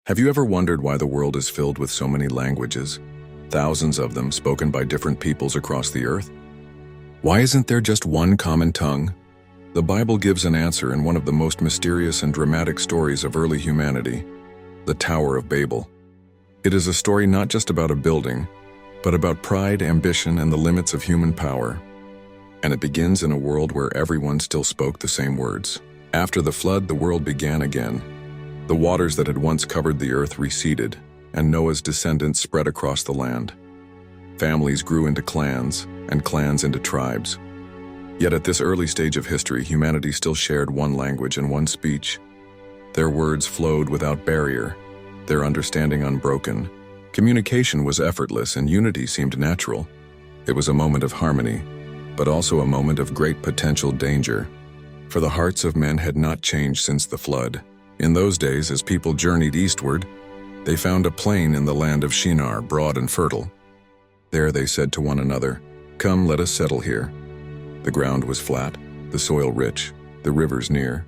Have you ever wondered why the world is filled with so many languages, thousands of them spoken by different peoples across the earth? Why isn't there just one common tongue? The Bible gives an answer in one of the most mysterious and dramatic stories of early humanity, the Tower of Babel. It is a story not just about a building, but about pride, ambition, and the limits of human power. And it begins in a world where everyone still spoke the same words. After the flood, the world began again. The waters that had once covered the earth receded, and Noah's descendants spread across the land. Families grew into clans, and clans into tribes. Yet at this early stage of history, humanity still shared one language and one speech. Their words flowed without barrier, their understanding unbroken. Communication was effortless and unity seemed natural. It was a moment of harmony, but also a moment of great potential danger. For the hearts of men had not changed since the flood. In those days, as people journeyed eastward, they found a plain in the land of Shinar, broad and fertile. There they said to one another, "Come, let us settle here." The ground was flat, the soil rich, the rivers near.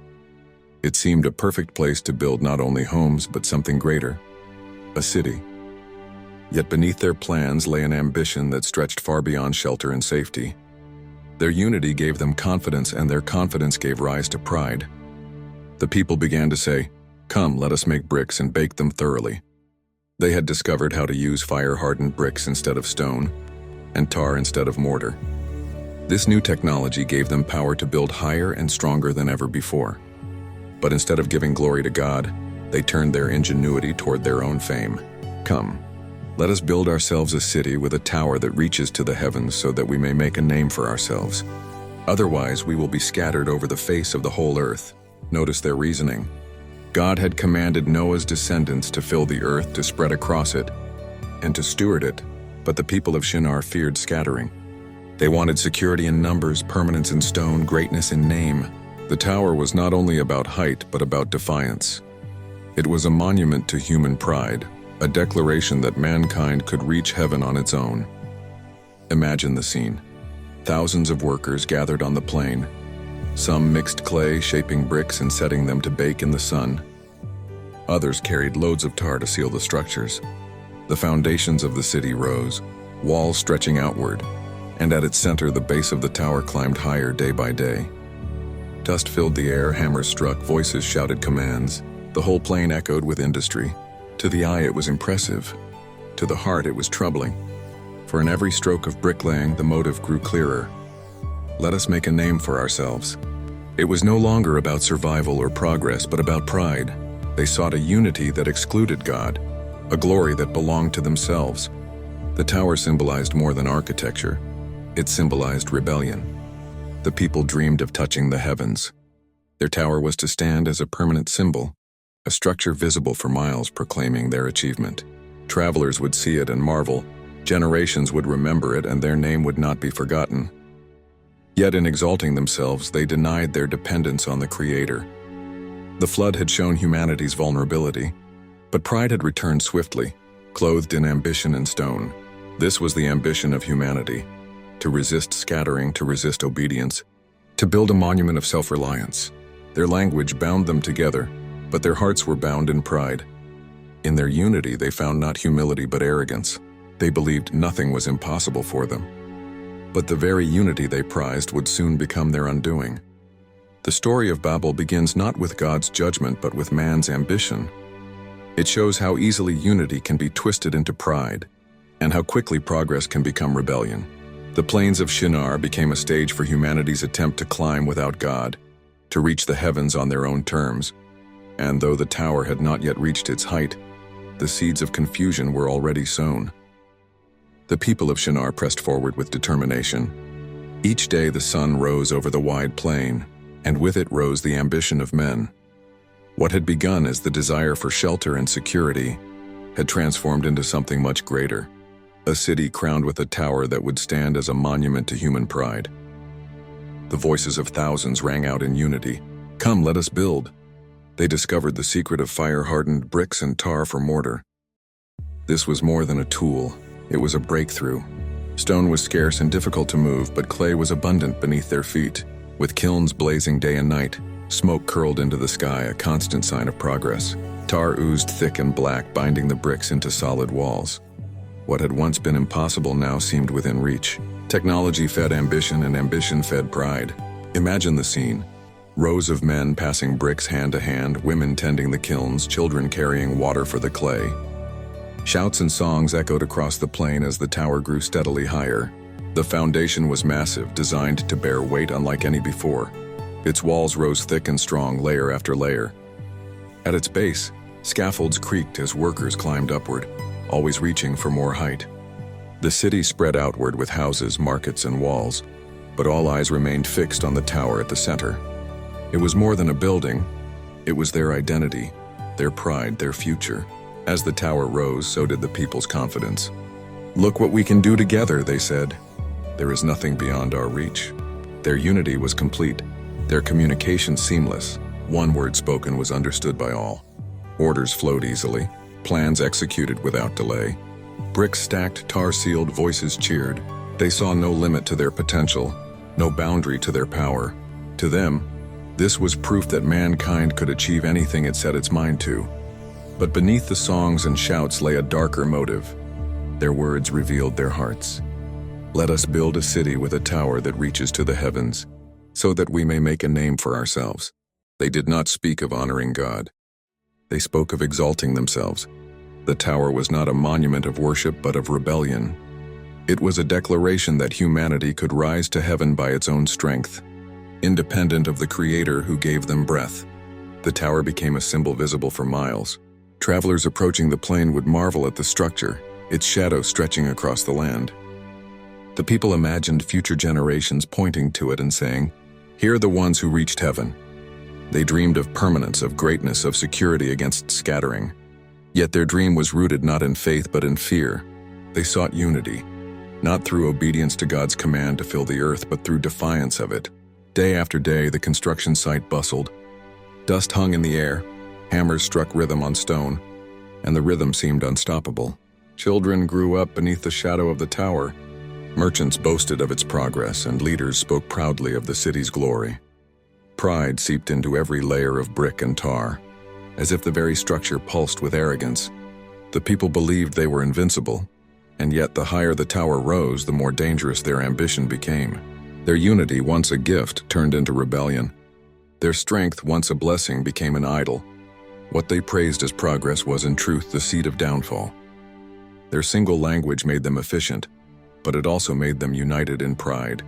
It seemed a perfect place to build not only homes but something greater, a city. Yet beneath their plans lay an ambition that stretched far beyond shelter and safety. Their unity gave them confidence, and their confidence gave rise to pride. The people began to say, "Come, let us make bricks and bake them thoroughly." They had discovered how to use fire-hardened bricks instead of stone, and tar instead of mortar. This new technology gave them power to build higher and stronger than ever before. But instead of giving glory to God, they turned their ingenuity toward their own fame. "Come, let us build ourselves a city with a tower that reaches to the heavens so that we may make a name for ourselves. Otherwise, we will be scattered over the face of the whole earth." Notice their reasoning. God had commanded Noah's descendants to fill the earth, to spread across it, and to steward it, but the people of Shinar feared scattering. They wanted security in numbers, permanence in stone, greatness in name. The tower was not only about height, but about defiance. It was a monument to human pride, a declaration that mankind could reach heaven on its own. Imagine the scene. Thousands of workers gathered on the plain. Some mixed clay, shaping bricks and setting them to bake in the sun. Others carried loads of tar to seal the structures. The foundations of the city rose, walls stretching outward, and at its center the base of the tower climbed higher day by day. Dust filled the air, hammers struck, voices shouted commands. The whole plain echoed with industry. To the eye it was impressive. To the heart it was troubling. For in every stroke of bricklaying the motive grew clearer. Let us make a name for ourselves. It was no longer about survival or progress, but about pride. They sought a unity that excluded God, a glory that belonged to themselves. The tower symbolized more than architecture. It symbolized rebellion. The people dreamed of touching the heavens. Their tower was to stand as a permanent symbol, a structure visible for miles proclaiming their achievement. Travelers would see it and marvel. Generations would remember it, and their name would not be forgotten. Yet in exalting themselves, they denied their dependence on the Creator. The flood had shown humanity's vulnerability, but pride had returned swiftly, clothed in ambition and stone. This was the ambition of humanity: to resist scattering, to resist obedience, to build a monument of self-reliance. Their language bound them together, but their hearts were bound in pride. In their unity, they found not humility but arrogance. They believed nothing was impossible for them. But the very unity they prized would soon become their undoing. The story of Babel begins not with God's judgment but with man's ambition. It shows how easily unity can be twisted into pride, and how quickly progress can become rebellion. The plains of Shinar became a stage for humanity's attempt to climb without God, to reach the heavens on their own terms. And though the tower had not yet reached its height, the seeds of confusion were already sown. The people of Shinar pressed forward with determination. Each day the sun rose over the wide plain, and with it rose the ambition of men. What had begun as the desire for shelter and security had transformed into something much greater, a city crowned with a tower that would stand as a monument to human pride. The voices of thousands rang out in unity. "Come, let us build." They discovered the secret of fire-hardened bricks and tar for mortar. This was more than a tool. It was a breakthrough. Stone was scarce and difficult to move, but clay was abundant beneath their feet. With kilns blazing day and night, Smoke curled into the sky, a constant sign of progress. Tar oozed thick and black, binding the bricks into solid walls. What had once been impossible now seemed within reach. Technology fed ambition, and ambition fed pride. Imagine the scene. Rows of men passing bricks hand to hand, women tending the kilns, children carrying water for the clay. Shouts and songs echoed across the plain as the tower grew steadily higher. The foundation was massive, designed to bear weight unlike any before. Its walls rose thick and strong, layer after layer. At its base, scaffolds creaked as workers climbed upward, always reaching for more height. The city spread outward with houses, markets, and walls, but all eyes remained fixed on the tower at the center. It was more than a building. It was their identity, their pride, their future. As the tower rose, so did the people's confidence. "Look what we can do together," they said. "There is nothing beyond our reach." Their unity was complete, their communication seamless. One word spoken was understood by all. Orders flowed easily, plans executed without delay. Bricks stacked, tar sealed, voices cheered. They saw no limit to their potential, no boundary to their power. To them, this was proof that mankind could achieve anything it set its mind to. But beneath the songs and shouts lay a darker motive. Their words revealed their hearts. "Let us build a city with a tower that reaches to the heavens, so that we may make a name for ourselves." They did not speak of honoring God. They spoke of exalting themselves. The tower was not a monument of worship, but of rebellion. It was a declaration that humanity could rise to heaven by its own strength, independent of the Creator who gave them breath. The tower became a symbol visible for miles. Travelers approaching the plain would marvel at the structure, its shadow stretching across the land. The people imagined future generations pointing to it and saying, "Here are the ones who reached heaven." They dreamed of permanence, of greatness, of security against scattering. Yet their dream was rooted not in faith but in fear. They sought unity, not through obedience to God's command to fill the earth, but through defiance of it. Day after day, the construction site bustled. Dust hung in the air, hammers struck rhythm on stone, and the rhythm seemed unstoppable. Children grew up beneath the shadow of the tower. Merchants boasted of its progress, and leaders spoke proudly of the city's glory. Pride seeped into every layer of brick and tar, as if the very structure pulsed with arrogance. The people believed they were invincible, and yet the higher the tower rose, the more dangerous their ambition became. Their unity, once a gift, turned into rebellion. Their strength, once a blessing, became an idol. What they praised as progress was in truth the seed of downfall. Their single language made them efficient, but it also made them united in pride.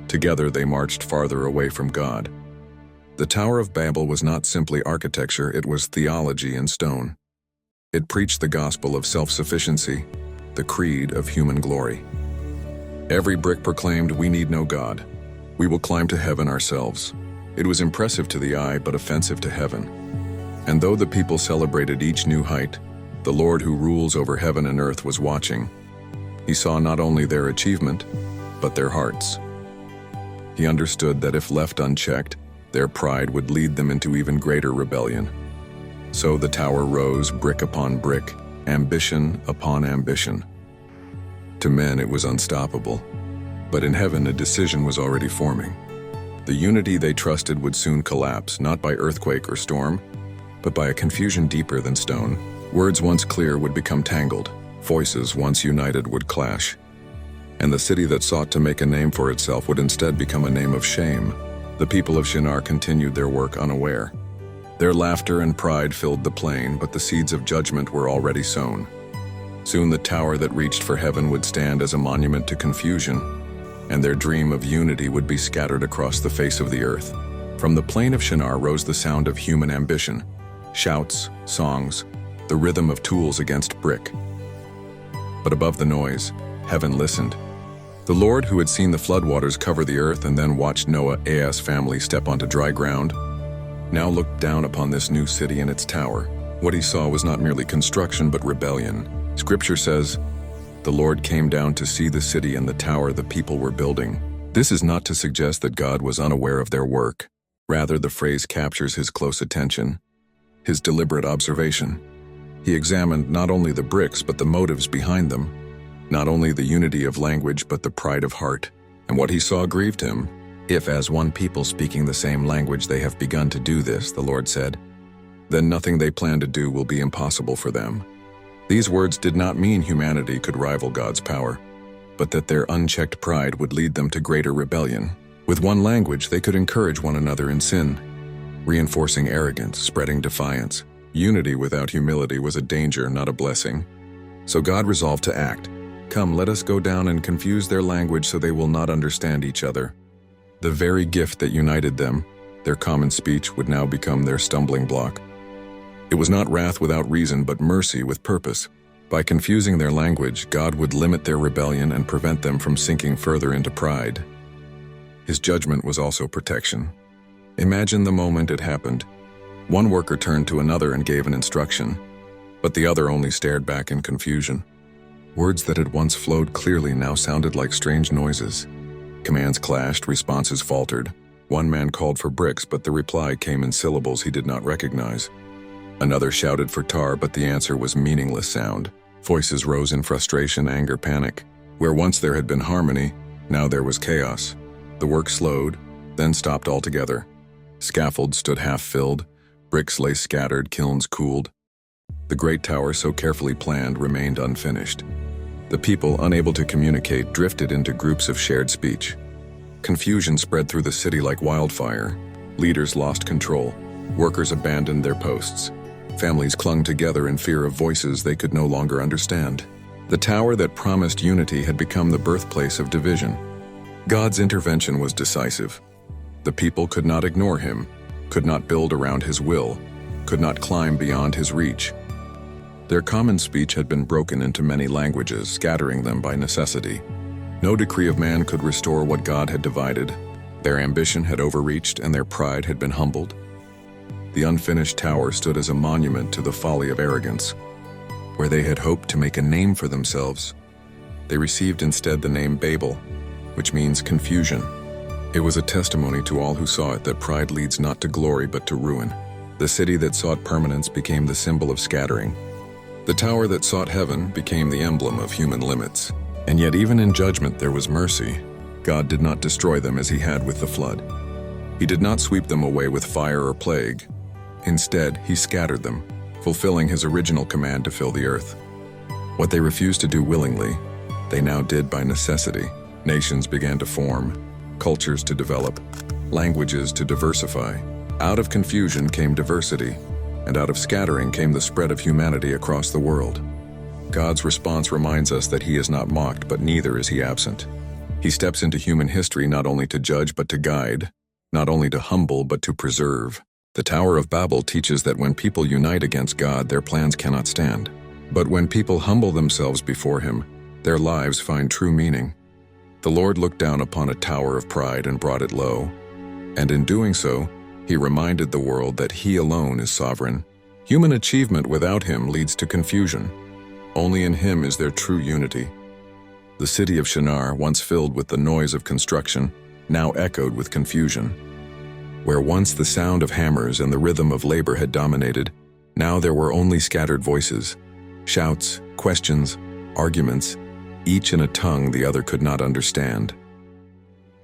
Together they marched farther away from God. The Tower of Babel was not simply architecture, it was theology in stone. It preached the gospel of self-sufficiency, the creed of human glory. Every brick proclaimed, "We need no God. We will climb to heaven ourselves." It was impressive to the eye, but offensive to heaven. And though the people celebrated each new height, the Lord who rules over heaven and earth was watching. He saw not only their achievement, but their hearts. He understood that if left unchecked, their pride would lead them into even greater rebellion. So the tower rose, brick upon brick, ambition upon ambition. To men it was unstoppable, but in heaven a decision was already forming. The unity they trusted would soon collapse, not by earthquake or storm, but by a confusion deeper than stone. Words once clear would become tangled, voices once united would clash. And the city that sought to make a name for itself would instead become a name of shame. The people of Shinar continued their work unaware. Their laughter and pride filled the plain, but the seeds of judgment were already sown. Soon the tower that reached for heaven would stand as a monument to confusion, and their dream of unity would be scattered across the face of the earth. From the plain of Shinar rose the sound of human ambition, shouts, songs, the rhythm of tools against brick. But above the noise, heaven listened. The Lord, who had seen the floodwaters cover the earth and then watched Noah's family step onto dry ground, now looked down upon this new city and its tower. What he saw was not merely construction, but rebellion. Scripture says, "The Lord came down to see the city and the tower the people were building." This is not to suggest that God was unaware of their work. Rather, the phrase captures his close attention, his deliberate observation. He examined not only the bricks, but the motives behind them, not only the unity of language, but the pride of heart. And what he saw grieved him. If as one people speaking the same language they have begun to do this, the Lord said, then nothing they plan to do will be impossible for them. These words did not mean humanity could rival God's power, but that their unchecked pride would lead them to greater rebellion. With one language, they could encourage one another in sin, reinforcing arrogance, spreading defiance. Unity without humility was a danger, not a blessing. So God resolved to act. Come, let us go down and confuse their language so they will not understand each other. The very gift that united them, their common speech, would now become their stumbling block. It was not wrath without reason, but mercy with purpose. By confusing their language, God would limit their rebellion and prevent them from sinking further into pride. His judgment was also protection. Imagine the moment it happened. One worker turned to another and gave an instruction, but the other only stared back in confusion. Words that had once flowed clearly now sounded like strange noises. Commands clashed, responses faltered. One man called for bricks, but the reply came in syllables he did not recognize. Another shouted for tar, but the answer was meaningless sound. Voices rose in frustration, anger, panic. Where once there had been harmony, now there was chaos. The work slowed, then stopped altogether. Scaffolds stood half-filled, bricks lay scattered, kilns cooled. The great tower, so carefully planned, remained unfinished. The people, unable to communicate, drifted into groups of shared speech. Confusion spread through the city like wildfire. Leaders lost control. Workers abandoned their posts. Families clung together in fear of voices they could no longer understand. The tower that promised unity had become the birthplace of division. God's intervention was decisive. The people could not ignore him, could not build around his will, could not climb beyond his reach. Their common speech had been broken into many languages, scattering them by necessity. No decree of man could restore what God had divided. Their ambition had overreached and their pride had been humbled. The unfinished tower stood as a monument to the folly of arrogance. Where they had hoped to make a name for themselves, they received instead the name Babel, which means confusion. It was a testimony to all who saw it that pride leads not to glory but to ruin. The city that sought permanence became the symbol of scattering. The tower that sought heaven became the emblem of human limits. And yet even in judgment there was mercy. God did not destroy them as he had with the flood. He did not sweep them away with fire or plague. Instead, he scattered them, fulfilling his original command to fill the earth. What they refused to do willingly, they now did by necessity. Nations began to form, cultures to develop, languages to diversify. Out of confusion came diversity, and out of scattering came the spread of humanity across the world. God's response reminds us that he is not mocked, but neither is he absent. He steps into human history not only to judge but to guide, not only to humble but to preserve. The Tower of Babel teaches that when people unite against God, their plans cannot stand. But when people humble themselves before him, their lives find true meaning. The Lord looked down upon a tower of pride and brought it low, and in doing so, he reminded the world that he alone is sovereign. Human achievement without him leads to confusion. Only in him is there true unity. The city of Shinar, once filled with the noise of construction, now echoed with confusion. Where once the sound of hammers and the rhythm of labor had dominated, now there were only scattered voices, shouts, questions, arguments, each in a tongue the other could not understand.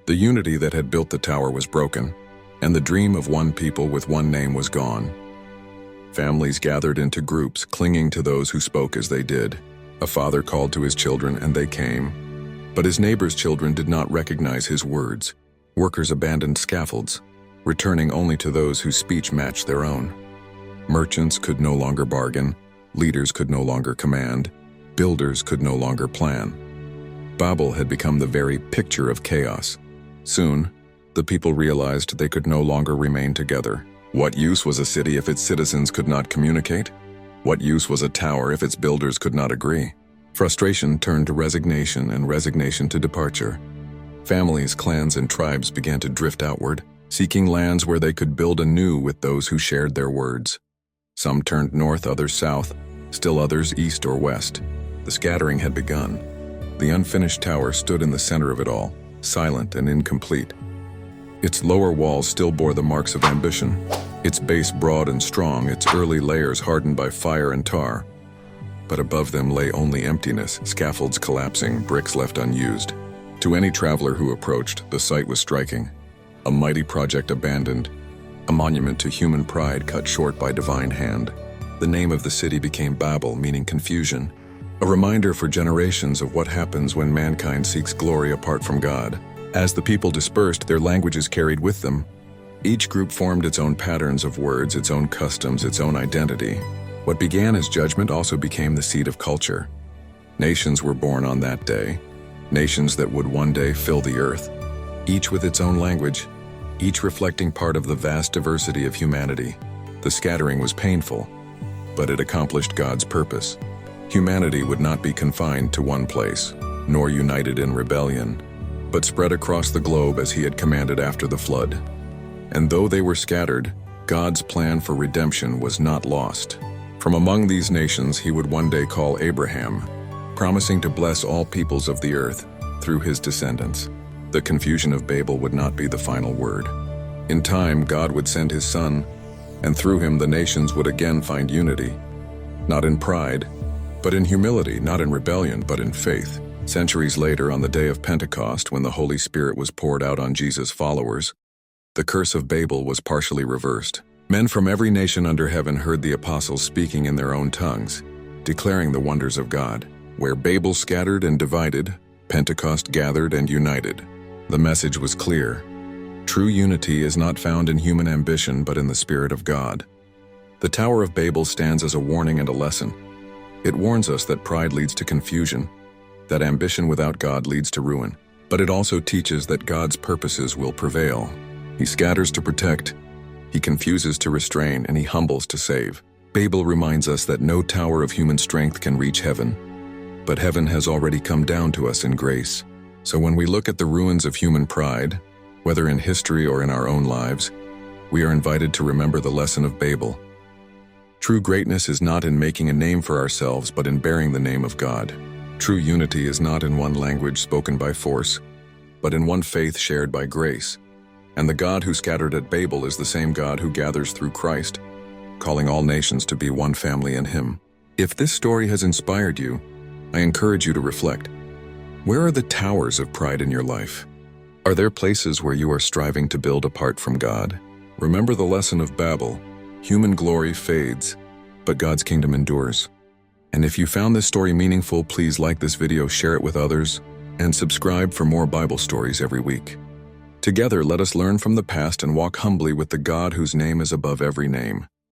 The unity that had built the tower was broken, and the dream of one people with one name was gone. Families gathered into groups, clinging to those who spoke as they did. A father called to his children, and they came. But his neighbor's children did not recognize his words. Workers abandoned scaffolds, returning only to those whose speech matched their own. Merchants could no longer bargain, leaders could no longer command, builders could no longer plan. Babel had become the very picture of chaos. Soon, the people realized they could no longer remain together. What use was a city if its citizens could not communicate? What use was a tower if its builders could not agree? Frustration turned to resignation, and resignation to departure. Families, clans, and tribes began to drift outward, seeking lands where they could build anew with those who shared their words. Some turned north, others south, still others east or west. The scattering had begun. The unfinished tower stood in the center of it all, silent and incomplete. Its lower walls still bore the marks of ambition, its base broad and strong, its early layers hardened by fire and tar. But above them lay only emptiness, scaffolds collapsing, bricks left unused. To any traveler who approached, the sight was striking. a mighty project abandoned, a monument to human pride cut short by divine hand. The name of the city became Babel, meaning confusion, a reminder for generations of what happens when mankind seeks glory apart from God. As the people dispersed, their languages carried with them. Each group formed its own patterns of words, its own customs, its own identity. What began as judgment also became the seed of culture. Nations were born on that day, nations that would one day fill the earth, each with its own language, each reflecting part of the vast diversity of humanity. The scattering was painful, but it accomplished God's purpose. Humanity would not be confined to one place, nor united in rebellion, but spread across the globe as He had commanded after the flood. And though they were scattered, God's plan for redemption was not lost. From among these nations He would one day call Abraham, promising to bless all peoples of the earth through his descendants. The confusion of Babel would not be the final word. In time, God would send His Son, and through Him the nations would again find unity, not in pride, but in humility, not in rebellion, but in faith. Centuries later, on the day of Pentecost, when the Holy Spirit was poured out on Jesus' followers, the curse of Babel was partially reversed. Men from every nation under heaven heard the apostles speaking in their own tongues, declaring the wonders of God. Where Babel scattered and divided, Pentecost gathered and united. The message was clear. True unity is not found in human ambition, but in the Spirit of God. The Tower of Babel stands as a warning and a lesson. It warns us that pride leads to confusion, that ambition without God leads to ruin. But it also teaches that God's purposes will prevail. He scatters to protect, He confuses to restrain, and He humbles to save. Babel reminds us that no tower of human strength can reach heaven, but heaven has already come down to us in grace. So when we look at the ruins of human pride, whether in history or in our own lives, we are invited to remember the lesson of Babel. True greatness is not in making a name for ourselves, but in bearing the name of God. True unity is not in one language spoken by force, but in one faith shared by grace. And the God who scattered at Babel is the same God who gathers through Christ, calling all nations to be one family in Him. If this story has inspired you, I encourage you to reflect. Where are the towers of pride in your life? Are there places where you are striving to build apart from God? Remember the lesson of Babel. Human glory fades, but God's kingdom endures. And if you found this story meaningful, please like this video, share it with others, and subscribe for more Bible stories every week. Together, let us learn from the past and walk humbly with the God whose name is above every name.